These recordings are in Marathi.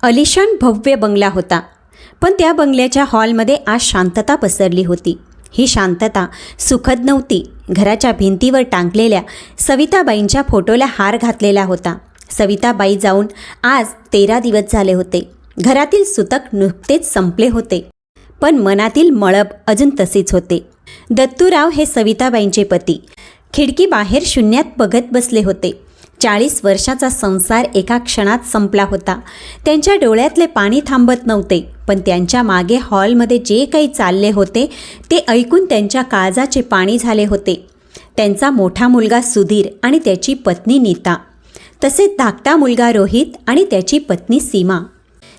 आलिशान भव्य बंगला होता, पण त्या बंगल्याच्या हॉलमध्ये आज शांतता पसरली होती. ही शांतता सुखद नव्हती. घराच्या भिंतीवर टांगलेल्या सविताबाईंच्या फोटोला हार घातलेला होता. सविताबाई जाऊन आज 13 दिवस झाले होते. घरातील सुतक नुकतेच संपले होते, पण मनातील मळब अजून तसेच होते. दत्तूराव हे सविताबाईंचे पती खिडकीबाहेर शून्यात बघत बसले होते. 40 वर्षाचा संसार एका क्षणात संपला होता. त्यांच्या डोळ्यातले पाणी थांबत नव्हते, पण त्यांच्या मागे हॉलमध्ये जे काही चालले होते ते ऐकून त्यांच्या काळजाचे पाणी झाले होते. त्यांचा मोठा मुलगा सुधीर आणि त्याची पत्नी नीता, तसेच धाकटा मुलगा रोहित आणि त्याची पत्नी सीमा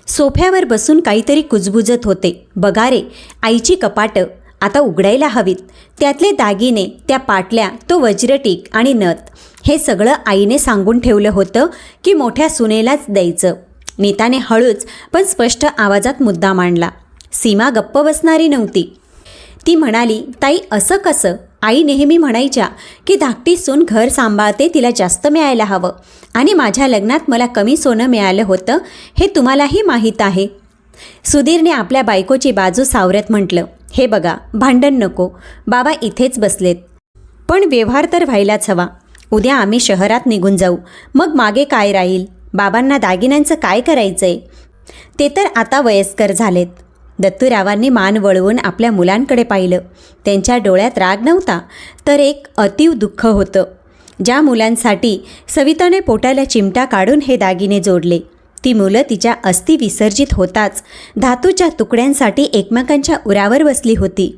सोफ्यावर बसून काहीतरी कुजबुजत होते. बघा रे, आईची कपाटं आता उघडायला हवीत. त्यातले दागिने, त्या पाटल्या, तो वज्रटीक आणि नथ, हे सगळं आईने सांगून ठेवलं होतं की मोठ्या सुनेलाच द्यायचं. नीताने हळूच पण स्पष्ट आवाजात मुद्दा मांडला. सीमा गप्प बसणारी नव्हती. ती म्हणाली, ताई असं कसं? आई नेहमी म्हणायच्या की धाकटी सून घर सांभाळते, तिला जास्त मिळायला हवं, आणि माझ्या लग्नात मला कमी सोनं मिळालं होतं हे तुम्हालाही माहीत आहे. सुधीरने आपल्या बायकोची बाजू सावरत म्हटलं, हे बघा, भांडण नको. बाबा इथेच बसलेत, पण व्यवहार तर व्हायलाच हवा. उद्या आम्ही शहरात निघून जाऊ, मग मागे काय राहील? बाबांना दागिन्यांचं काय करायचंय? ते तर आता वयस्कर झालेत. दत्तूरावांनी मान वळवून आपल्या मुलांकडे पाहिलं. त्यांच्या डोळ्यात राग नव्हता, तर एक अतीव दुःख होतं. ज्या मुलांसाठी सविताने पोटाला चिमटा काढून हे दागिने जोडले, ती मुलं तिच्या अस्थी विसर्जित होताच धातूच्या तुकड्यांसाठी एकमेकांच्या उरावर बसली होती.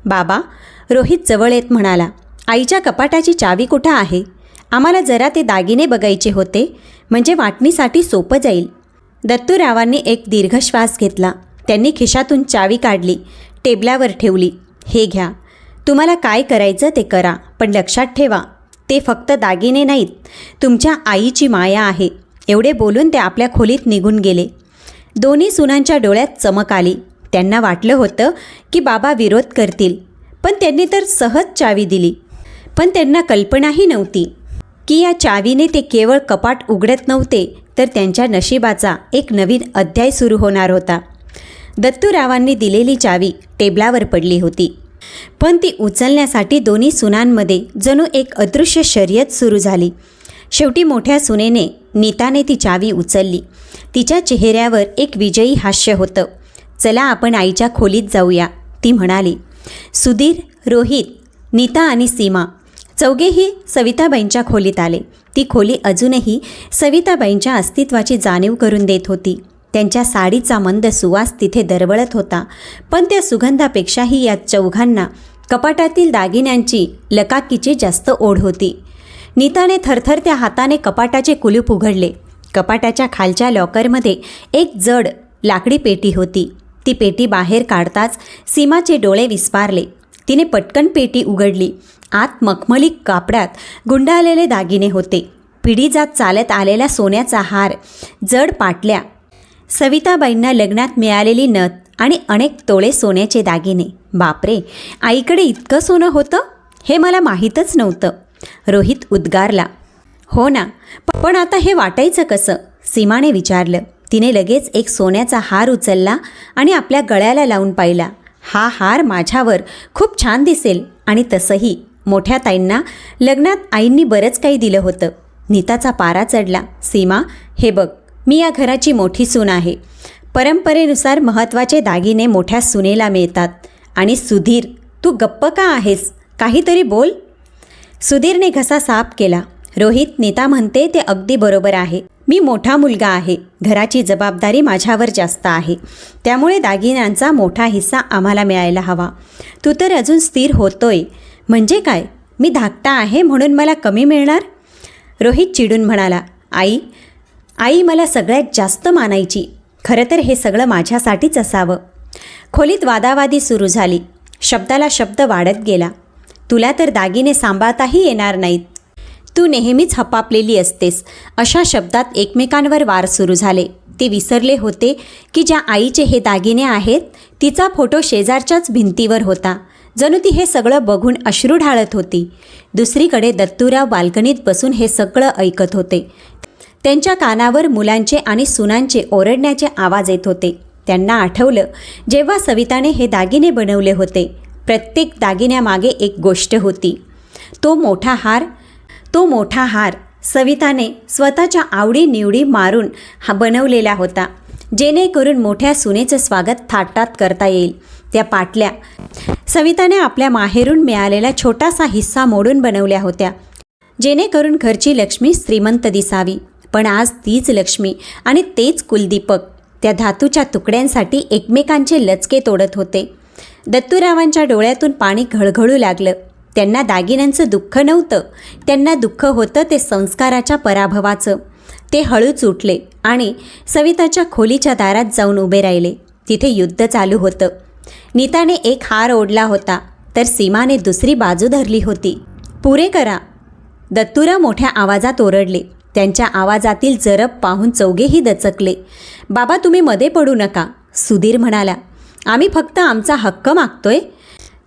बाबा, रोहित जवळ येत म्हणाला, आईच्या कपाटाची चावी कुठं आहे? आम्हाला जरा ते दागिने बघायचे होते, म्हणजे वाटणीसाठी सोपं जाईल. दत्तूरावांनी एक दीर्घ श्वास घेतला. त्यांनी खिशातून चावी काढली, टेबलावर ठेवली. हे घ्या, तुम्हाला काय करायचं ते करा, पण लक्षात ठेवा, ते फक्त दागिने नाहीत, तुमच्या आईची माया आहे. एवढे बोलून ते आपल्या खोलीत निघून गेले. दोन्ही सुनांच्या डोळ्यात चमक आली. त्यांना वाटलं होतं की बाबा विरोध करतील, पण त्यांनी तर सहज चावी दिली. पण त्यांना कल्पनाही नव्हती की या चावीने ते केवळ कपाट उघडत नव्हते, तर त्यांच्या नशिबाचा एक नवीन अध्याय सुरू होणार होता. दत्तूरावांनी दिलेली चावी टेबलावर पडली होती, पण ती उचलण्यासाठी दोन्ही सुनांमध्ये जणू एक अदृश्य शर्यत सुरू झाली. शेवटी मोठ्या सुनेने, नीताने ती चावी उचलली. तिच्या चेहऱ्यावर एक विजयी हास्य होतं. चला आपण आईच्या खोलीत जाऊया, ती म्हणाली. सुधीर, रोहित, नीता आणि सीमा चौघेही सविताबाईंच्या खोलीत आले. ती खोली अजूनही सविताबाईंच्या अस्तित्वाची जाणीव करून देत होती. त्यांच्या साडीचा मंद सुवास तिथे दरवळत होता, पण त्या सुगंधापेक्षाही या चौघांना कपाटातील दागिन्यांची, लकाकीची जास्त ओढ होती. नीताने थरथरत्या हाताने कपाटाचे कुलूप उघडले. कपाटाच्या खालच्या लॉकरमध्ये एक जड लाकडी पेटी होती. ती पेटी बाहेर काढताच सीमाचे डोळे विस्पारले. तिने पटकन पेटी उघडली. आत मखमली कापडात गुंडाळलेले दागिने होते. पिढीजात चालत आलेला सोन्याचा हार, जड पाटल्या, सविताबाईंना लग्नात मिळालेली नथ आणि अनेक तोळे सोन्याचे दागिने. बापरे, आईकडे इतकं सोनं होतं हे मला माहीतच नव्हतं. रोहित उद्गारला. हो ना, पण आता हे वाटायचं कसं? सीमाने विचारलं. तिने लगेच एक सोन्याचा हार उचलला आणि आपल्या गळ्याला लावून पाहिला. हा हार माझ्यावर खूप छान दिसेल, आणि तसंही मोठ्या ताईंना लग्नात आईंनी बरंच काही दिलं होतं. नीताचा पारा चढला. सीमा, हे बघ, मी या घराची मोठी सून आहे. परंपरेनुसार महत्त्वाचे दागिने मोठ्या सुनेला मिळतात. आणि सुधीर, तू गप्प का आहेस? काहीतरी बोल. सुधीरने घसा साफ केला. रोहित, नीता म्हणते ते अगदी बरोबर आहे. मी मोठा मुलगा आहे, घराची जबाबदारी माझ्यावर जास्त आहे, त्यामुळे दागिन्यांचा मोठा हिस्सा आम्हाला मिळायला हवा. तू तर अजून स्थिर होतोय, म्हणजे काय? मी धाकटा आहे म्हणून मला कमी मिळणार? रोहित चिडून म्हणाला. आई मला सगळ्यात जास्त मानायची. खरं तर हे सगळं माझ्यासाठीच असावं. खोलीत वादावादी सुरू झाली. शब्दाला शब्द वाढत गेला. तुला तर दागिने सांभाळताही येणार नाहीत, तू नेहमीच हपापलेली असतेस, अशा शब्दात एकमेकांवर वार सुरू झाले. ते विसरले होते की ज्या आईचे हे दागिने आहेत, तिचा फोटो शेजारच्याच भिंतीवर होता. जणू ती हे सगळं बघून अश्रू ढाळत होती. दुसरीकडे दत्तूराव बाल्कनीत बसून हे सगळं ऐकत होते. त्यांच्या कानावर मुलांचे आणि सुनांचे ओरडण्याचे आवाज येत होते. त्यांना आठवलं जेव्हा सविताने हे दागिने बनवले होते. प्रत्येक दागिन्यामागे एक गोष्ट होती. तो मोठा हार सविताने स्वतःच्या आवडीनिवडी मारून बनवलेला होता, जेणेकरून मोठ्या सुनेचं स्वागत थाटात करता येईल. त्या पाटल्या सविताने आपल्या माहेरून मिळालेला छोटासा हिस्सा मोडून बनवल्या होत्या, जेणेकरून घरची लक्ष्मी श्रीमंत दिसावी. पण आज तीच लक्ष्मी आणि तेच कुलदीपक त्या धातूच्या तुकड्यांसाठी एकमेकांचे लचके तोडत होते. दत्तूरावांच्या डोळ्यातून पाणी घळघळू लागलं. त्यांना दागिन्यांचं दुःख नव्हतं, त्यांना दुःख होतं ते संस्काराच्या पराभवाचं. ते हळूच उठले आणि सविताच्या खोलीच्या दारात जाऊन उभे राहिले. तिथे युद्ध चालू होतं. नीताने एक हार ओढला होता, तर सीमाने दुसरी बाजू धरली होती. पुरे करा, दत्तूराव मोठ्या आवाजात ओरडले. त्यांच्या आवाजातील जरब पाहून चौघेही दचकले. बाबा, तुम्ही मध्ये पडू नका, सुधीर म्हणाला. आम्ही फक्त आमचा हक्क मागतोय.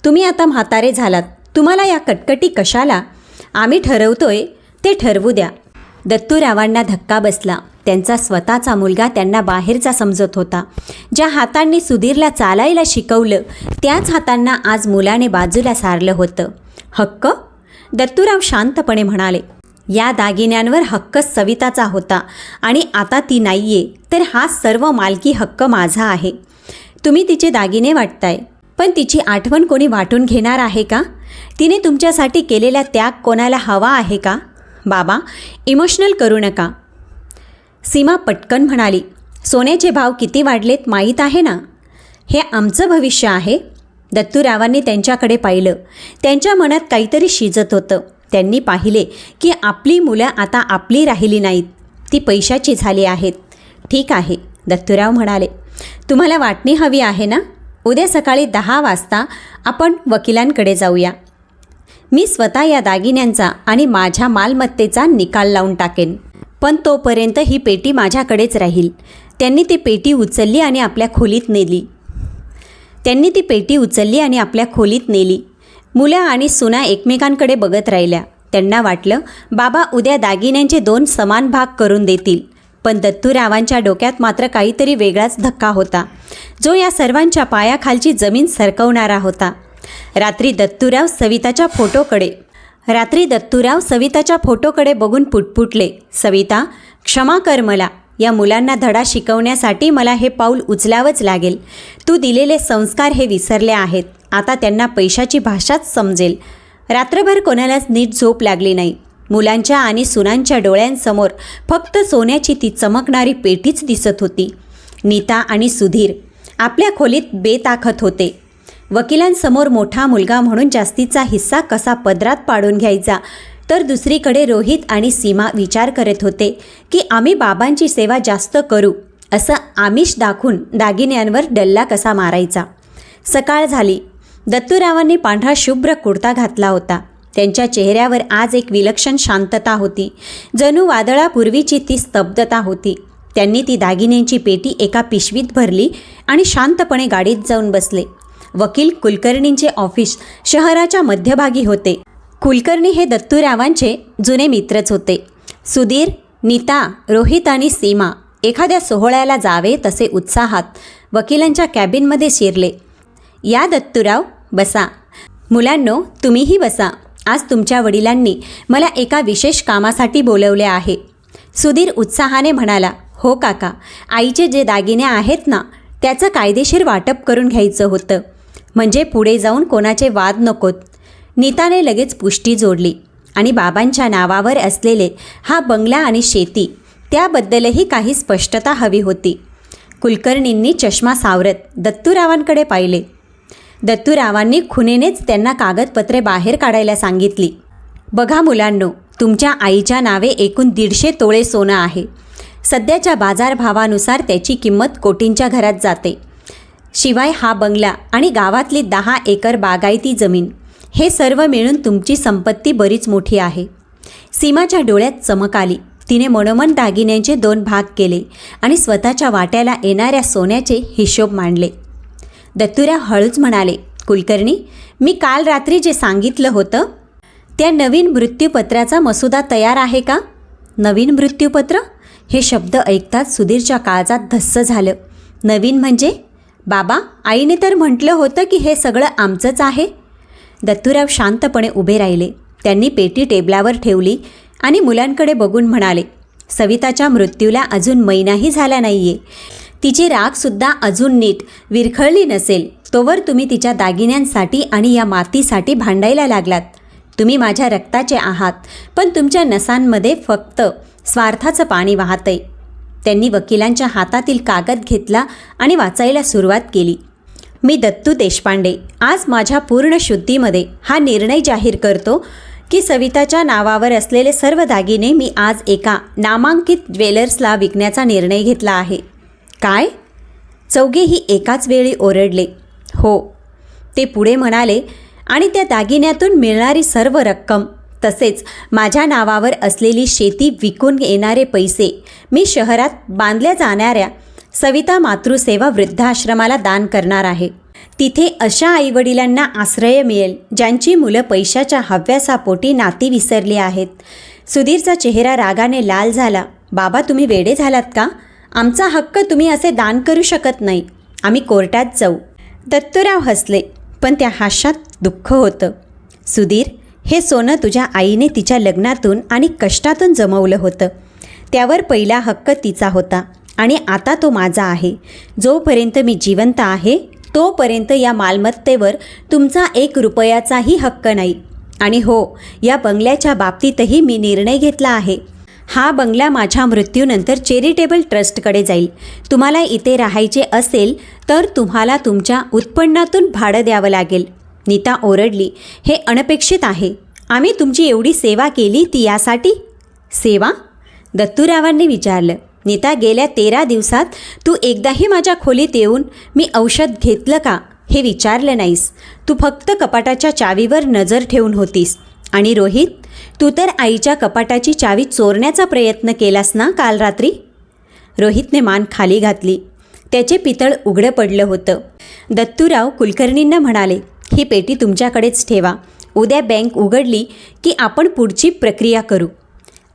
तुम्ही आता म्हातारे झालात, तुम्हाला या कटकटी कशाला? आम्ही ठरवतोय ते ठरवू द्या. दत्तूरावांना धक्का बसला. त्यांचा स्वतःचा मुलगा त्यांना बाहेरचा समजत होता. ज्या हातांनी सुधीरला चालायला शिकवलं, त्याच हातांना आज मुलाने बाजूला सारलं होतं. हक्क? दत्तूराव शांतपणे म्हणाले. या दागिन्यांवर हक्क सविताचा होता आणि आता ती नाहीये, तर हा सर्व मालकी हक्क माझा आहे. तुम्ही तिचे दागिने वाटताय, पण तिची आठवण कोणी वाटून घेणार आहे का? तिने तुमच्यासाठी केलेला त्याग कोणाला हवा आहे का? बाबा, इमोशनल करू नका. सीमा पटकन म्हणाली. सोन्याचे भाव किती वाढलेत माहीत आहे ना? हे आमचं भविष्य आहे. दत्तूरावांनी त्यांच्याकडे पाहिलं. त्यांच्या मनात काहीतरी शिजत होतं. त्यांनी पाहिले की आपली मुलं आता आपली राहिली नाहीत, ती पैशाची झाली आहेत. ठीक आहे, दत्तूराव म्हणाले. तुम्हाला वाटणी हवी आहे ना? उद्या सकाळी 10 वाजता आपण वकिलांकडे जाऊया. मी स्वतः या दागिन्यांचा आणि माझ्या मालमत्तेचा निकाल लावून टाकेन, पण तोपर्यंत ही पेटी माझ्याकडेच राहील. त्यांनी ती पेटी उचलली आणि आपल्या खोलीत नेली. मुलं आणि सुना एकमेकांकडे बघत राहिल्या. त्यांना वाटलं बाबा उद्या दागिन्यांचे 2 समान भाग करून देतील. पण दत्तूरावांच्या डोक्यात मात्र काहीतरी वेगळाच धक्का होता, जो या सर्वांच्या पायाखालची जमीन सरकवणारा होता. रात्री दत्तूराव सविताच्या फोटोकडे बघून पुटपुटले. सविता, क्षमा कर मला. या मुलांना धडा शिकवण्यासाठी मला हे पाऊल उचलावंच लागेल. तू दिलेले संस्कार हे विसरले आहेत. आता त्यांना पैशाची भाषाच समजेल. रात्रभर कोणालाच नीट झोप लागली नाही. मुलांच्या आणि सुनांच्या डोळ्यांसमोर फक्त सोन्याची ती चमकणारी पेटीच दिसत होती. नीता आणि सुधीर आपल्या खोलीत बेताकत होते. वकिलांसमोर मोठा मुलगा म्हणून जास्तीचा हिस्सा कसा पदरात पाडून घ्यायचा, तर दुसरीकडे रोहित आणि सीमा विचार करत होते की आम्ही बाबांची सेवा जास्त करू, असं आमिष दाखवून दागिन्यांवर डल्ला कसा मारायचा. सकाळ झाली. दत्तूरावांनी पांढरा शुभ्र कुर्ता घातला होता. त्यांच्या चेहऱ्यावर आज एक विलक्षण शांतता होती. जणू वादळापूर्वीची ती स्तब्धता होती. त्यांनी ती दागिन्यांची पेटी एका पिशवीत भरली आणि शांतपणे गाडीत जाऊन बसले. वकील कुलकर्णींचे ऑफिस शहराच्या मध्यभागी होते. कुलकर्णी हे दत्तूरावांचे जुने मित्रच होते. सुधीर, नीता, रोहित आणि सीमा एखाद्या सोहळ्याला जावे तसे उत्साहात वकिलांच्या कॅबिनमध्ये शिरले. या दत्तूराव, बसा. मुलांनो, तुम्हीही बसा. आज तुमच्या वडिलांनी मला एका विशेष कामासाठी बोलवले आहे. सुधीर उत्साहाने म्हणाला. हो काका, आईचे जे दागिने आहेत ना, त्याचं कायदेशीर वाटप करून घ्यायचं होतं, म्हणजे पुढे जाऊन कोणाचे वाद नकोत. नीताने लगेच पुष्टी जोडली. आणि बाबांच्या नावावर असलेले हा बंगला आणि शेती, त्याबद्दलही काही स्पष्टता हवी होती. कुलकर्णींनी चष्मा सावरत दत्तूरावांकडे पाहिले. दत्तूरावांनी खुनेनेच त्यांना कागदपत्रे बाहेर काढायला सांगितली. बघा मुलांनो, तुमच्या आईच्या नावे एकूण 150 तोळे सोनं आहे. सध्याच्या बाजारभावानुसार त्याची किंमत कोटींच्या घरात जाते. शिवाय हा बंगला आणि गावातली 10 एकर बागायती जमीन, हे सर्व मिळून तुमची संपत्ती बरीच मोठी आहे. सीमाच्या डोळ्यात चमक आली. तिने मनोमन दागिन्यांचे 2 भाग केले आणि स्वतःच्या वाट्याला येणाऱ्या सोन्याचे हिशोब मांडले. दत्तूराव हळूच म्हणाले. कुलकर्णी, मी काल रात्री जे सांगितलं होतं, त्या नवीन मृत्यूपत्राचा मसुदा तयार आहे का? नवीन मृत्यूपत्र? हे शब्द ऐकताच सुधीरच्या काळजात धस्स झालं. नवीन म्हणजे? बाबा, आईने तर म्हटलं होतं की हे सगळं आमचंच आहे. दत्तूराव शांतपणे उभे राहिले. त्यांनी पेटी टेबलावर ठेवली आणि मुलांकडे बघून म्हणाले, सविताच्या मृत्यूला अजून महिनाही झाला नाही आहे. तिची राखसुद्धा अजून नीट विरघळली नसेल तोवर तुम्ही तिच्या दागिन्यांसाठी आणि या मातीसाठी भांडायला लागलात. तुम्ही माझ्या रक्ताचे आहात, पण तुमच्या नसांमध्ये फक्त स्वार्थाचं पाणी वाहतंय. त्यांनी वकिलांच्या हातातील कागद घेतला आणि वाचायला सुरुवात केली. मी दत्तू देशपांडे आज माझ्या पूर्ण शुद्धीमध्ये हा निर्णय जाहीर करतो की सविताच्या नावावर असलेले सर्व दागिने मी आज एका नामांकित ज्वेलर्सला विकण्याचा निर्णय घेतला आहे. काय? चौघेही एकाच वेळी ओरडले. हो, ते पुढे म्हणाले, आणि त्या दागिन्यातून मिळणारी सर्व रक्कम तसेच माझ्या नावावर असलेली शेती विकून येणारे पैसे मी शहरात बांधल्या जाणाऱ्या सविता मातृसेवा वृद्धाश्रमाला दान करणार आहे. तिथे अशा आईवडिलांना आश्रय मिळेल ज्यांची मुलं पैशाच्या हव्यासापोटी नाती विसरली आहेत. सुधीरचा चेहरा रागाने लाल झाला. बाबा, तुम्ही वेडे झालात का? आमचा हक्क तुम्ही असे दान करू शकत नाही. आम्ही कोर्टात जाऊ. दत्तूराव हसले, पण त्या हास्यात दुःख होतं. सुधीर, हे सोनं तुझ्या आईने तिच्या लग्नातून आणि कष्टातून जमवलं होतं. त्यावर पहिला हक्क तिचा होता आणि आता तो माझा आहे. जोपर्यंत मी जिवंत आहे तोपर्यंत या मालमत्तेवर तुमचा 1 रुपयाचाही हक्क नाही. आणि हो, या बंगल्याच्या बाबतीतही मी निर्णय घेतला आहे. हा बंगला माझ्या मृत्यूनंतर चॅरिटेबल ट्रस्टकडे जाईल. तुम्हाला इथे राहायचे असेल तर तुम्हाला तुमच्या उत्पन्नातून भाडं द्यावं लागेल. नीता ओरडली, हे अनपेक्षित आहे. आम्ही तुमची एवढी सेवा केली ती यासाठी? सेवा? दत्तूरावांनी विचारलं. नीता, गेल्या 13 दिवसात तू एकदाही माझ्या खोलीत येऊन मी औषध घेतलं का हे विचारलं नाहीस. तू फक्त कपाटाच्या चावीवर नजर ठेवून होतीस. आणि रोहित, तू तर आईच्या कपाटाची चावी चोरण्याचा प्रयत्न केलास ना काल रात्री? रोहितने मान खाली घातली. त्याचे पितळ उघडं पडलं होतं. दत्तूराव कुलकर्णींना म्हणाले, ही पेटी तुमच्याकडेच ठेवा. उद्या बँक उघडली की आपण पुढची प्रक्रिया करू.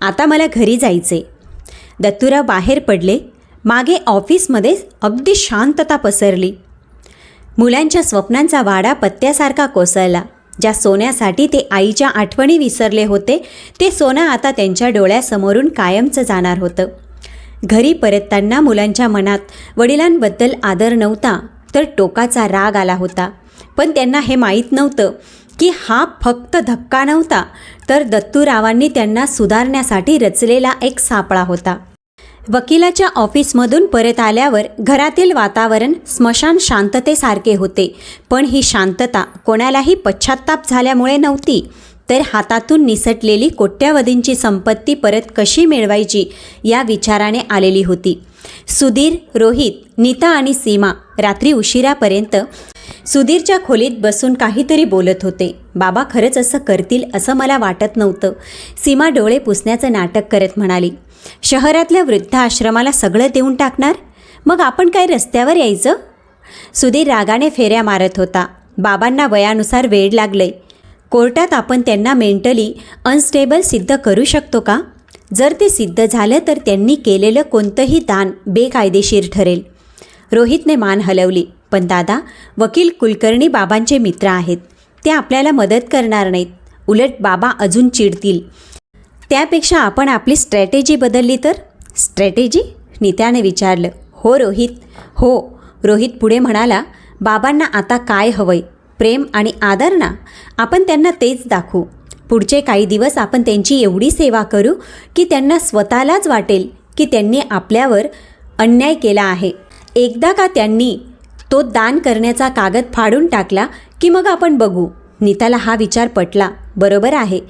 आता मला घरी जायचे. दत्तूराव बाहेर पडले. मागे ऑफिसमध्ये अगदी शांतता पसरली. मुलांच्या स्वप्नांचा वाडा पत्त्यासारखा कोसळला. ज्या सोन्यासाठी ते आईच्या आठवणी विसरले होते ते सोनं आता त्यांच्या डोळ्यासमोरून कायमचं जाणार होतं. घरी परतताना मुलांच्या मनात वडिलांबद्दल आदर नव्हता तर टोकाचा राग आला होता. पण त्यांना हे माहीत नव्हतं की हा फक्त धक्का नव्हता तर दत्तूरावांनी त्यांना सुधारण्यासाठी रचलेला एक सापळा होता. वकिलाच्या ऑफिसमधून परत आल्यावर घरातील वातावरण स्मशान शांततेसारखे होते. पण ही शांतता कोणालाही पश्चात्ताप झाल्यामुळे नव्हती, तर हातातून निसटलेली कोट्यावधींची संपत्ती परत कशी मिळवायची या विचाराने आलेली होती. सुधीर, रोहित, नीता आणि सीमा रात्री उशिरापर्यंत सुधीरच्या खोलीत बसून काहीतरी बोलत होते. बाबा खरंच असं करतील असं मला वाटत नव्हतं. सीमा डोळे पुसण्याचं नाटक करत म्हणाली, शहरातल्या वृद्धाश्रमाला सगळं देऊन टाकणार? मग आपण काय रस्त्यावर यायचं? सुधीर रागाने फेऱ्या मारत होता. बाबांना वयानुसार वेड लागलंय. कोर्टात आपण त्यांना मेंटली अनस्टेबल सिद्ध करू शकतो का? जर ते सिद्ध झालं तर त्यांनी केलेलं कोणतंही दान बेकायदेशीर ठरेल. रोहितने मान हलवली. पण दादा, वकील कुलकर्णी बाबांचे मित्र आहेत. ते आपल्याला मदत करणार नाहीत. उलट बाबा अजून चिडतील. त्यापेक्षा आपण आपली स्ट्रॅटेजी बदलली तर? स्ट्रॅटेजी? नीताने विचारलं. हो रोहित, हो. रोहित पुढे म्हणाला, बाबांना आता काय हवंय? प्रेम आणि आदर ना. आपण त्यांना तेच दाखवू. पुढचे काही दिवस आपण त्यांची एवढी सेवा करू की त्यांना स्वतःलाच वाटेल की त्यांनी आपल्यावर अन्याय केला आहे. एकदा का त्यांनी तो दान करण्याचा कागद फाडून टाकला की मग आपण बघू. नीताला हा विचार पटला. बरोबर आहे.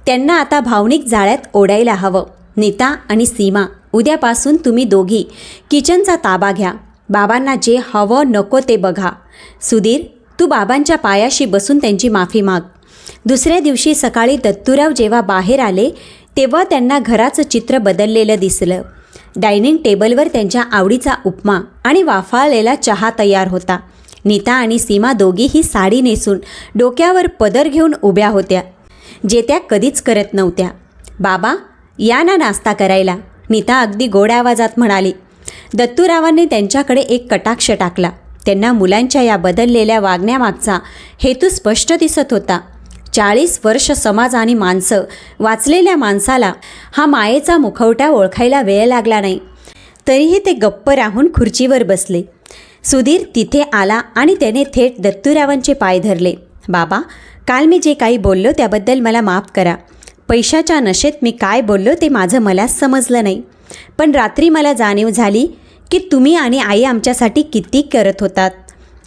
त्यांना आता भावनिक जाळ्यात ओढायला हवं. नीता आणि सीमा, उद्यापासून तुम्ही दोघी किचनचा ताबा घ्या. बाबांना जे हवं नको ते बघा. सुधीर, तू बाबांच्या पायाशी बसून त्यांची माफी माग. दुसऱ्या दिवशी सकाळी दत्तूराव जेव्हा बाहेर आले तेव्हा त्यांना घराचं चित्र बदललेलं दिसलं. डायनिंग टेबलवर त्यांच्या आवडीचा उपमा आणि वाफाळलेला चहा तयार होता. नीता आणि सीमा दोघीही साडी नेसून डोक्यावर पदर घेऊन उभ्या होत्या, जे त्या कधीच करत नव्हत्या. बाबा, या ना नाश्ता करायला. नीता अगदी गोड आवाजात म्हणाली. दत्तूरावांनी त्यांच्याकडे एक कटाक्ष टाकला. त्यांना मुलांच्या या बदललेल्या वागण्यामागचा हेतू स्पष्ट दिसत होता. 40 वर्ष समाज आणि माणसं वाचलेल्या माणसाला हा मायेचा मुखवटा ओळखायला वेळ लागला नाही. तरीही ते गप्प राहून खुर्चीवर बसले. सुधीर तिथे आला आणि त्याने थेट दत्तूरावांचे पाय धरले. बाबा, काल मी जे काही बोललो त्याबद्दल मला माफ करा. पैशाच्या नशेत मी काय बोललो ते माझं मलाच समजलं नाही. पण रात्री मला जाणीव झाली की तुम्ही आणि आई आमच्यासाठी किती करत होतात.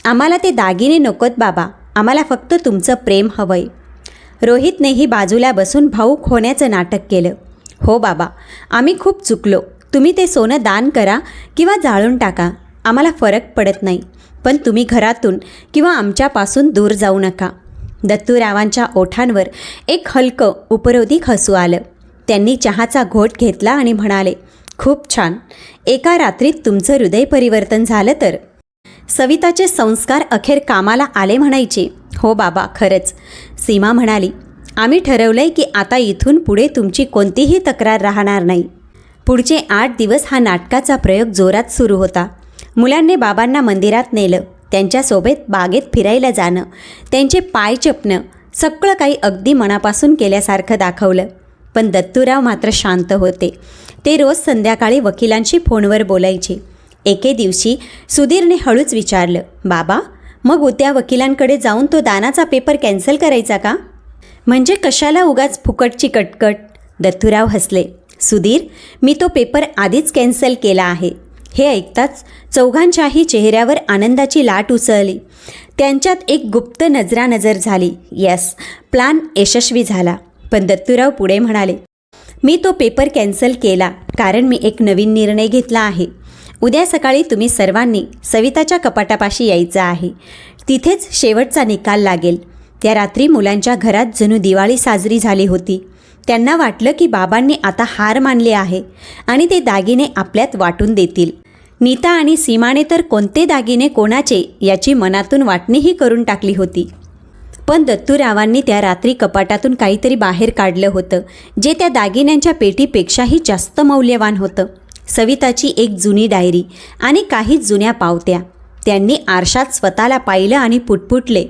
आम्हाला ते दागिने नकोत बाबा, आम्हाला फक्त तुमचं प्रेम हवंय. रोहितनेही बाजूला बसून भाऊक होण्याचं नाटक केलं. हो बाबा, आम्ही खूप चुकलो. तुम्ही ते सोनं दान करा किंवा जाळून टाका, आम्हाला फरक पडत नाही. पण तुम्ही घरातून किंवा आमच्यापासून दूर जाऊ नका. दत्तूरावांच्या ओठांवर एक हलकं उपरोधिक हसू आलं. त्यांनी चहाचा घोट घेतला आणि म्हणाले, खूप छान. एका रात्रीत तुमचं हृदय परिवर्तन झालं तर. सविताचे संस्कार अखेर कामाला आले म्हणायचे. हो बाबा, खरंच. सीमा म्हणाली, आम्ही ठरवलंय की आता इथून पुढे तुमची कोणतीही तक्रार राहणार नाही. पुढचे 8 दिवस हा नाटकाचा प्रयोग जोरात सुरू होता. मुलांनी बाबांना मंदिरात नेलं, त्यांच्यासोबत बागेत फिरायला जाणं, त्यांचे पाय चपणं, सगळं काही अगदी मनापासून केल्यासारखं दाखवलं. पण दत्तूराव मात्र शांत होते. ते रोज संध्याकाळी वकिलांशी फोनवर बोलायचे. एके दिवशी सुधीरने हळूच विचारलं, बाबा, मग उद्या वकिलांकडे जाऊन तो दानाचा पेपर कॅन्सल करायचा का? म्हणजे कशाला उगाच फुकटची कटकट. दत्तूराव हसले. सुधीर, मी तो पेपर आधीच कॅन्सल केला आहे. हे ऐकताच चौघांच्याही चेहऱ्यावर आनंदाची लाट उसळली. त्यांच्यात एक गुप्त नजरानजर झाली. यस, प्लॅन यशस्वी झाला. पण दत्तूराव पुढे म्हणाले, मी तो पेपर कॅन्सल केला कारण मी एक नवीन निर्णय घेतला आहे. उद्या सकाळी तुम्ही सर्वांनी सविताच्या कपाटापाशी यायचं आहे. तिथेच शेवटचा निकाल लागेल. त्या रात्री मुलांच्या घरात जणू दिवाळी साजरी झाली होती. त्यांना वाटलं की बाबांनी आता हार मानली आहे आणि ते दागिने आपल्यात वाटून देतील. नीता आणि सीमाने तर कोणते दागिने कोणाचे याची मनातून वाटणीही करून टाकली होती. पण दत्तूरावांनी त्या रात्री कपाटातून काहीतरी बाहेर काढलं होतं, जे त्या दागिन्यांच्या पेटीपेक्षाही जास्त मौल्यवान होतं. सविताची एक जुनी डायरी आणि काही जुन्या पावत्या. त्यांनी आरशात स्वतःला पाहिलं आणि पुटपुटले,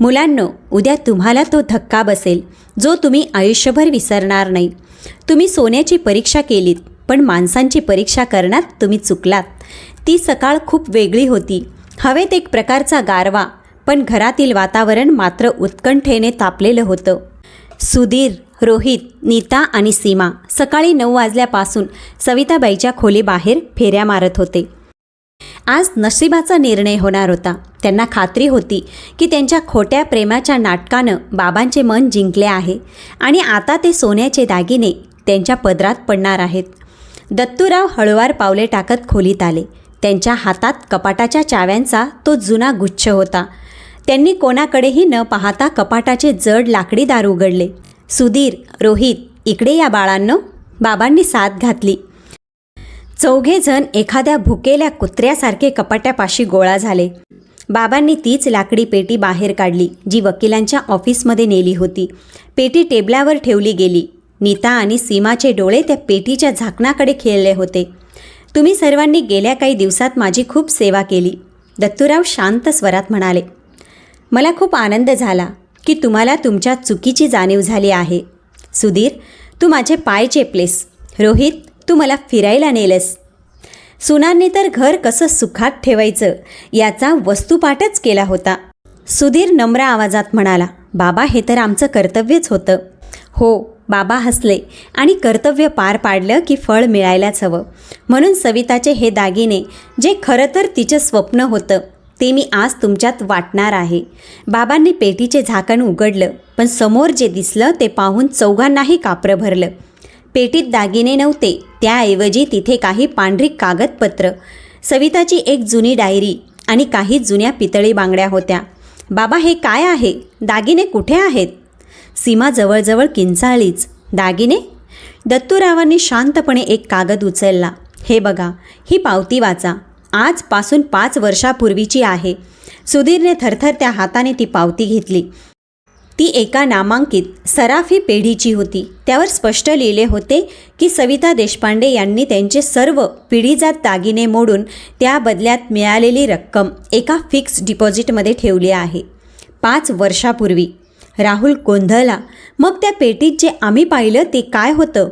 मुलांनो, उद्या तुम्हाला तो धक्का बसेल जो तुम्ही आयुष्यभर विसरणार नाही. तुम्ही सोन्याची परीक्षा केलीत, पण माणसांची परीक्षा करण्यात तुम्ही चुकलात. ती सकाळ खूप वेगळी होती. हवेत एक प्रकारचा गारवा, पण घरातील वातावरण मात्र उत्कंठेने तापलेलं होतं. सुधीर, रोहित, नीता आणि सीमा सकाळी 9 वाजल्यापासून सविताबाईच्या खोलीबाहेर फेऱ्या मारत होते. आज नशिबाचा निर्णय होणार होता. त्यांना खात्री होती की त्यांच्या खोट्या प्रेमाच्या नाटकानं बाबांचे मन जिंकले आहे आणि आता ते सोन्याचे दागिने त्यांच्या पदरात पडणार आहेत. दत्तूराव हळूवार पावले टाकत खोलीत आले. त्यांच्या हातात कपाटाच्या चाव्यांचा तो जुना गुच्छ होता. त्यांनी कोणाकडेही न पाहता कपाटाचे जड लाकडी दार उघडले. सुधीर, रोहित, इकडे या बाळांनो. बाबांनी साथ घातली. चौघेजण एखाद्या भुकेल्या कुत्र्यासारखे कपाटापाशी गोळा झाले. बाबांनी तीच लाकडी पेटी बाहेर काढली जी वकिलांच्या ऑफिसमध्ये नेली होती. पेटी टेबलावर ठेवली गेली. नीता आणि सीमाचे डोळे त्या पेटीच्या झाकणाकडे खेळले होते. तुम्ही सर्वांनी गेल्या काही दिवसात माझी खूप सेवा केली, दत्तूराव शांत स्वरात म्हणाले. मला खूप आनंद झाला की तुम्हाला तुमच्या चुकीची जाणीव झाली आहे. सुधीर, तू माझे पाय चेपलेस. रोहित, तू मला फिरायला नेलंस. सुनांनी तर घर कसं सुखात ठेवायचं याचा वस्तुपाठच केला होता. सुधीर नम्र आवाजात म्हणाला, बाबा, हे तर आमचं कर्तव्यच होतं. हो, बाबा हसले आणि कर्तव्य पार पाडलं की फळ मिळायलाच हवं. म्हणून सविताचे हे दागिने, जे खरं तर तिचं स्वप्न होतं, ते मी आज तुमच्यात वाटणार आहे. बाबांनी पेटीचे झाकण उघडलं, पण समोर जे दिसलं ते पाहून चौघांनाही कापरं भरलं. पेटीत दागिने नव्हते, त्याऐवजी तिथे काही पांढरी कागदपत्र, सविताची एक जुनी डायरी आणि काही जुन्या पितळी बांगड्या होत्या. बाबा, हे काय आहे? दागिने कुठे आहेत? सीमा जवळजवळ किंचाळलीच. दागिने? दत्तूरावांनी शांतपणे एक कागद उचलला. हे बघा, ही पावती वाचा. आजपासून 5 वर्षापूर्वीची आहे. सुधीरने थरथरत्या हाताने ती पावती घेतली. ती एका नामांकित सराफी पेढीची होती. त्यावर स्पष्ट लिहिले होते की सविता देशपांडे यांनी त्यांचे सर्व पिढीजात दागिने मोडून त्या बदल्यात मिळालेली रक्कम एका फिक्स डिपॉझिटमध्ये ठेवली आहे. 5 वर्षापूर्वी. राहुल गोंधळला. मग त्या पेटीत जे आम्ही पाहिलं ते काय होतं?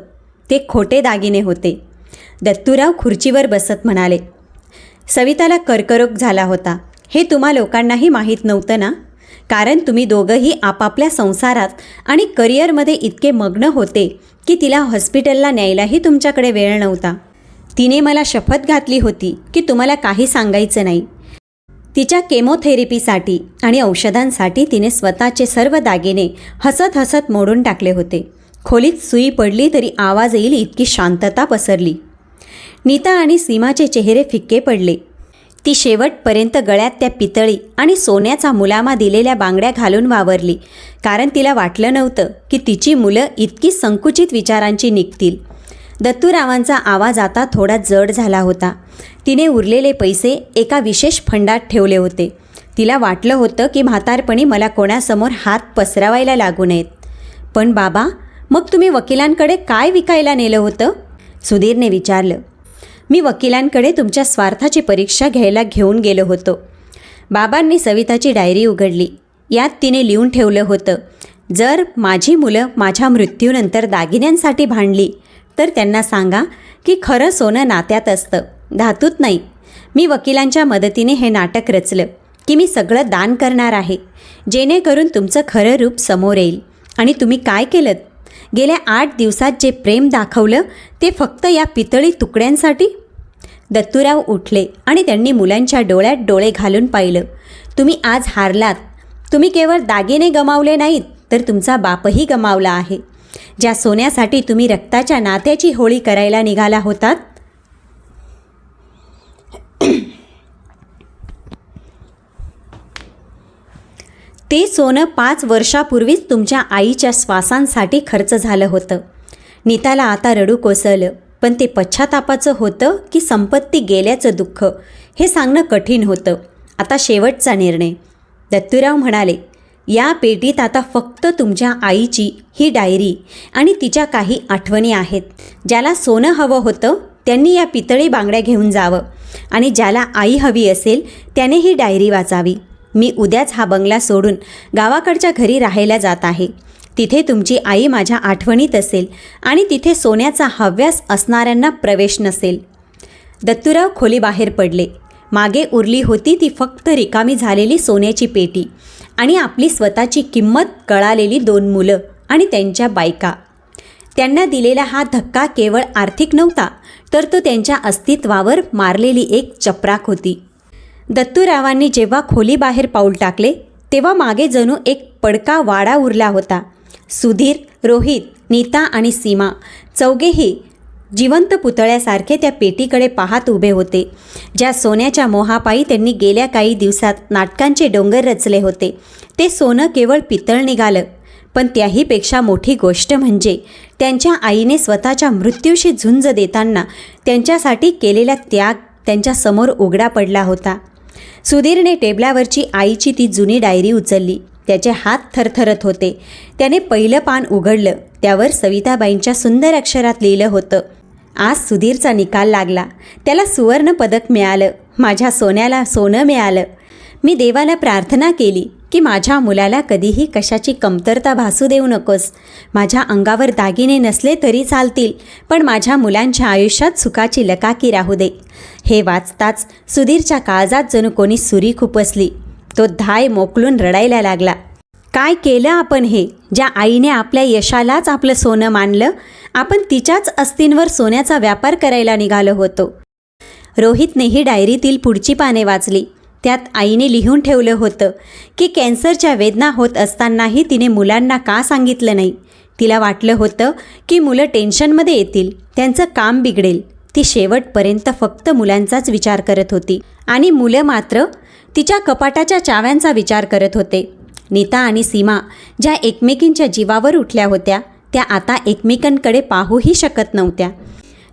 ते खोटे दागिने होते. दत्तूराव खुर्चीवर बसत म्हणाले. सविताला कर्करोग झाला होता. हे तुम्हा लोकांनाही माहीत नव्हतं ना? कारण तुम्ही दोघंही आपापल्या संसारात आणि करिअरमध्ये इतके मग्न होते की तिला हॉस्पिटलला न्यायलाही तुमच्याकडे वेळ नव्हता. तिने मला शपथ घातली होती की तुम्हाला काही सांगायचं नाही. तिच्या केमोथेरपीसाठी आणि औषधांसाठी तिने स्वतःचे सर्व दागिने हसत हसत मोडून टाकले होते. खोलीत सुई पडली तरी आवाज येईल इतकी शांतता पसरली. नीता आणि सीमाचे चेहरे फिक्के पडले. ती शेवटपर्यंत गळ्यात त्या पितळी आणि सोन्याचा मुलामा दिलेल्या बांगड्या घालून वावरली, कारण तिला वाटलं नव्हतं की तिची मुलं इतकी संकुचित विचारांची निघतील. दत्तूरावांचा आवाज आता थोडा जड झाला होता. तिने उरलेले पैसे एका विशेष फंडात ठेवले होते. तिला वाटलं होतं की म्हातारपणी मला कोणासमोर हात पसरवायला लागू नयेत. पण बाबा, मग तुम्ही वकिलांकडे काय विकायला नेलं होतं? सुधीरने विचारलं. मी वकिलांकडे तुमच्या स्वार्थाची परीक्षा घ्यायला घेऊन गेलो होतो. बाबांनी सविताची डायरी उघडली. यात तिने लिहून ठेवलं होतं, जर माझी मुलं माझ्या मृत्यूनंतर दागिन्यांसाठी भांडली तर त्यांना सांगा की खरं सोनं नात्यात असतं, धातूत नाही. मी वकिलांच्या मदतीने हे नाटक रचलं की मी सगळं दान करणार आहे, जेणेकरून तुमचं खरं रूप समोर येईल. आणि तुम्ही काय केलं? गेल्या 8 दिवसात जे प्रेम दाखवलं ते फक्त या पितळी तुकड्यांसाठी? दत्तूराव उठले आणि त्यांनी मुलांच्या डोळ्यात डोळे घालून पाहिलं. तुम्ही आज हारलात. तुम्ही केवळ दागिने गमावले नाहीत, तर तुमचा बापही गमावला आहे. ज्या सोन्यासाठी तुम्ही रक्ताच्या नात्याची होळी करायला निघाला होतात, ते सोनं 5 वर्षापूर्वीच तुमच्या आईच्या श्वासांसाठी खर्च झालं होतं. नीताला आता रडू कोसळलं. पण ते पश्चातापाचं होतं की संपत्ती गेल्याचं दुःख, हे सांगणं कठीण होतं. आता शेवटचा निर्णय. दत्तूराव म्हणाले, या पेटीत आता फक्त तुमच्या आईची ही डायरी आणि तिच्या काही आठवणी आहेत. ज्याला सोनं हवं होतं त्यांनी या पितळी बांगड्या घेऊन जावं, आणि ज्याला आई हवी असेल त्याने ही डायरी वाचावी. मी उद्याच हा बंगला सोडून गावाकडच्या घरी राहायला जात आहे. तिथे तुमची आई माझ्या आठवणीत असेल आणि तिथे सोन्याचा हव्यास असणाऱ्यांना प्रवेश नसेल. दत्तूराव खोलीबाहेर पडले. मागे उरली होती ती फक्त रिकामी झालेली सोन्याची पेटी आणि आपली स्वतःची किंमत कळालेली 2 मुलं आणि त्यांच्या बायका. त्यांना दिलेला हा धक्का केवळ आर्थिक नव्हता, तर तो त्यांच्या अस्तित्वावर मारलेली एक चपराक होती. दत्तूरावांनी जेव्हा खोलीबाहेर पाऊल टाकले तेव्हा मागे जणू एक पडका वाडा उरला होता. सुधीर, रोहित, नीता आणि सीमा चौघेही जिवंत पुतळ्यासारखे त्या पेटीकडे पाहत उभे होते, ज्या सोन्याच्या मोहापायी त्यांनी गेल्या काही दिवसात नाटकांचे डोंगर रचले होते. ते सोनं केवळ पितळ निघालं, पण त्याहीपेक्षा मोठी गोष्ट म्हणजे त्यांच्या आईने स्वतःच्या मृत्यूशी झुंज देताना त्यांच्यासाठी केलेला त्याग त्यांच्यासमोर उघडा पडला होता. सुधीरने टेबलावरची आईची ती जुनी डायरी उचलली. त्याचे हात थरथरत होते. त्याने पहिलं पान उघडलं. त्यावर सविताबाईंच्या सुंदर अक्षरात लिहिलं होतं, आज सुधीरचा निकाल लागला. त्याला सुवर्ण पदक मिळालं. माझ्या सोन्याला सोनं मिळालं. मी देवाला प्रार्थना केली की माझ्या मुलाला कधीही कशाची कमतरता भासू देऊ नकोस. माझ्या अंगावर दागिने नसले तरी चालतील, पण माझ्या मुलांच्या आयुष्यात सुखाची लकाकी राहू दे. हे वाचताच सुधीरच्या काळजात जणू कोणी सुरी खुपसली. तो धाय मोकलून रडायला लागला. काय केलं आपण हे? ज्या आईने आपल्या यशालाच आपलं सोनं मानलं, आपण तिच्याच अस्तींवर सोन्याचा व्यापार करायला निघालो होतो. रोहितने ही डायरीतील पुढची पाने वाचली. त्यात आईने लिहून ठेवलं होतं की कॅन्सरच्या वेदना होत असतानाही तिने मुलांना का सांगितलं नाही. तिला वाटलं होतं की मुलं टेन्शनमध्ये येतील, त्यांचं काम बिघडेल. ती शेवटपर्यंत फक्त मुलांचाच विचार करत होती आणि मुलं मात्र तिच्या कपाटाच्या चाव्यांचा विचार करत होते. नीता आणि सीमा ज्या एकमेकींच्या जीवावर उठल्या होत्या, त्या आता एकमेकांकडे पाहूही शकत नव्हत्या.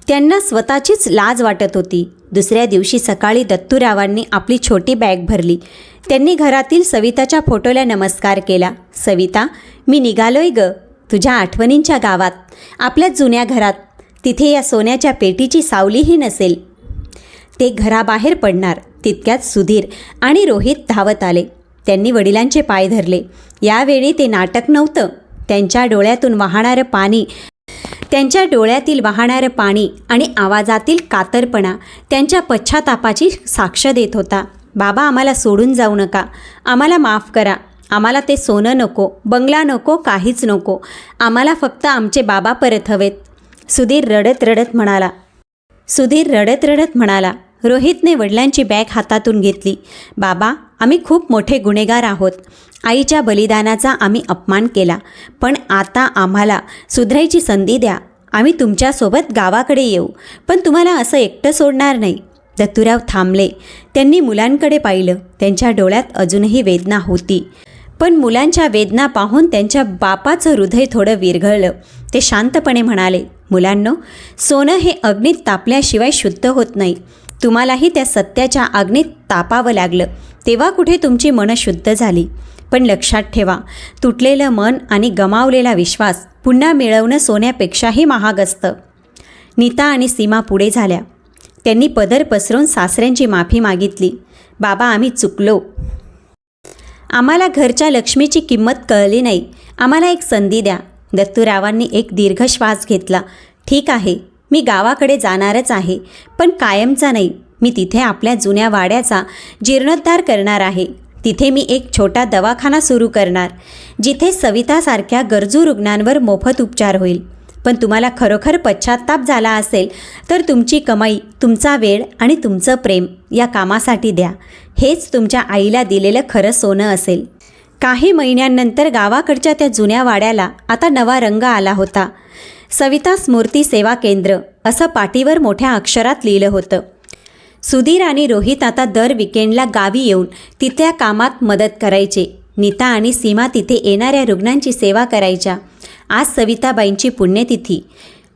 त्यांना स्वतःचीच लाज वाटत होती दुसऱ्या दिवशी सकाळी दत्तूरावांनी आपली छोटी बॅग भरली. त्यांनी घरातील सविताच्या फोटोला नमस्कार केला. सविता, मी निघालोय ग तुझ्या आठवणींच्या गावात, आपल्या जुन्या घरात. तिथे या सोन्याच्या पेटीची सावलीही नसेल. ते घराबाहेर पडणार तितक्यात सुधीर आणि रोहित धावत आले. त्यांनी वडिलांचे पाय धरले. यावेळी ते नाटक नव्हतं. त्यांच्या डोळ्यातील वाहणारं पाणी आणि आवाजातील कातरपणा त्यांच्या पश्चातापाची साक्ष देत होता. बाबा, आम्हाला सोडून जाऊ नका. आम्हाला माफ करा. आम्हाला ते सोनं नको, बंगला नको, काहीच नको. आम्हाला फक्त आमचे बाबा परत हवेत. सुधीर रडत रडत म्हणाला. रोहितने वडिलांची बॅग हातातून घेतली. बाबा, आम्ही खूप मोठे गुन्हेगार आहोत. आईच्या बलिदानाचा आम्ही अपमान केला. पण आता आम्हाला सुधारायची संधी द्या. आम्ही तुमच्यासोबत गावाकडे येऊ, पण तुम्हाला असं एकटं सोडणार नाही. दत्तूराव थांबले. त्यांनी मुलांकडे पाहिलं. त्यांच्या डोळ्यात अजूनही वेदना होती. पण मुलांच्या वेदना पाहून त्यांच्या बापाचं हृदय थोडं विरघळलं. ते शांतपणे म्हणाले, मुलांनो, सोनं हे अग्नीत तापल्याशिवाय शुद्ध होत नाही. तुम्हालाही त्या सत्याच्या अग्नीत तापावं लागलं, तेव्हा कुठे तुमची मनं शुद्ध झाली. पण लक्षात ठेवा, तुटलेलं मन आणि गमावलेला विश्वास पुन्हा मिळवणं सोन्यापेक्षाही महाग असतं. नीता आणि सीमा पुढे झाल्या. त्यांनी पदर पसरून सासऱ्यांची माफी मागितली. बाबा, आम्ही चुकलो. आम्हाला घरच्या लक्ष्मीची किंमत कळली नाही. आम्हाला एक संधी द्या. दत्तूरावांनी एक दीर्घ श्वास घेतला. ठीक आहे, मी गावाकडे जाणारच आहे, पण कायमचा नाही. मी तिथे आपल्या जुन्या वाड्याचा जीर्णोद्धार करणार आहे. तिथे मी एक छोटा दवाखाना सुरू करणार, जिथे सवितासारख्या गरजू रुग्णांवर मोफत उपचार होईल. पण तुम्हाला खरोखर पश्चात्ताप झाला असेल तर तुमची कमाई, तुमचा वेळ आणि तुमचं प्रेम या कामासाठी द्या. हेच तुमच्या आईला दिलेलं खरं सोनं असेल. काही महिन्यांनंतर गावाकडच्या त्या जुन्या वाड्याला आता नवा रंग आला होता. सविता स्मृती सेवा केंद्र असं पाटीवर मोठ्या अक्षरात लिहिलं होतं. सुधीर आणि रोहित आता दर विकेंडला गावी येऊन तिथल्या कामात मदत करायचे. नीता आणि सीमा तिथे येणाऱ्या रुग्णांची सेवा करायच्या. आज सविताबाईंची पुण्यतिथी.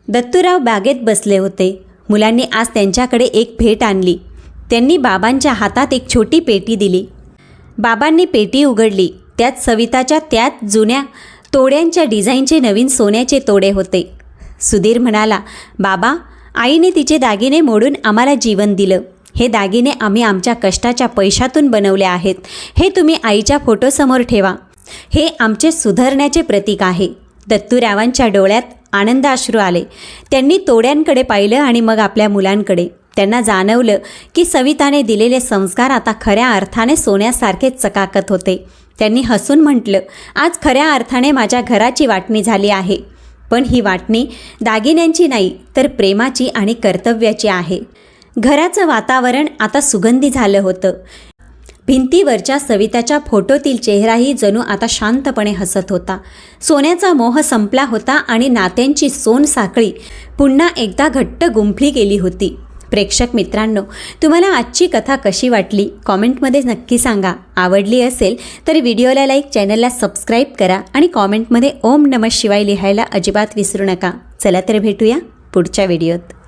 दत्तूराव बागेत बसले होते. मुलांनी आज त्यांच्याकडे एक भेट आणली. त्यांनी बाबांच्या हातात एक छोटी पेटी दिली. बाबांनी पेटी उघडली. त्यात सविताच्या त्याच जुन्या तोड्यांच्या डिझाईनचे नवीन सोन्याचे तोडे होते. सुधीर म्हणाला, बाबा, आईने तिचे दागिने मोडून आम्हाला जीवन दिलं. हे दागिने आम्ही आमच्या कष्टाच्या पैशातून बनवले आहेत. हे तुम्ही आईच्या फोटोसमोर ठेवा. हे आमचे सुधारण्याचे प्रतीक आहे. दत्तूरावांच्या डोळ्यात आनंदाश्रू आले. त्यांनी तोड्यांकडे पाहिलं आणि मग आपल्या मुलांकडे. त्यांना जाणवलं की सविताने दिलेले संस्कार आता खऱ्या अर्थाने सोन्यासारखे चकाकत होते. त्यांनी हसून म्हटलं, आज खऱ्या अर्थाने माझ्या घराची वाटणी झाली आहे. पण ही वाटणी दागिन्यांची नाही, तर प्रेमाची आणि कर्तव्याची आहे. घराचं वातावरण आता सुगंधी झालं होतं. भिंतीवरच्या सविताच्या फोटोतील चेहराही जणू आता शांतपणे हसत होता. सोन्याचा मोह संपला होता आणि नात्यांची सोनसाखळी पुन्हा एकदा घट्ट गुंफली गेली होती. प्रेक्षक मित्रांनो, तुम्हाला आजची कथा कशी वाटली कॉमेंटमध्ये नक्की सांगा. आवडली असेल तर व्हिडिओला लाईक, चॅनलला सबस्क्राईब करा आणि कॉमेंटमध्ये ओम नमः शिवाय लिहायला अजिबात विसरू नका. चला तर भेटूया पुढच्या व्हिडिओत.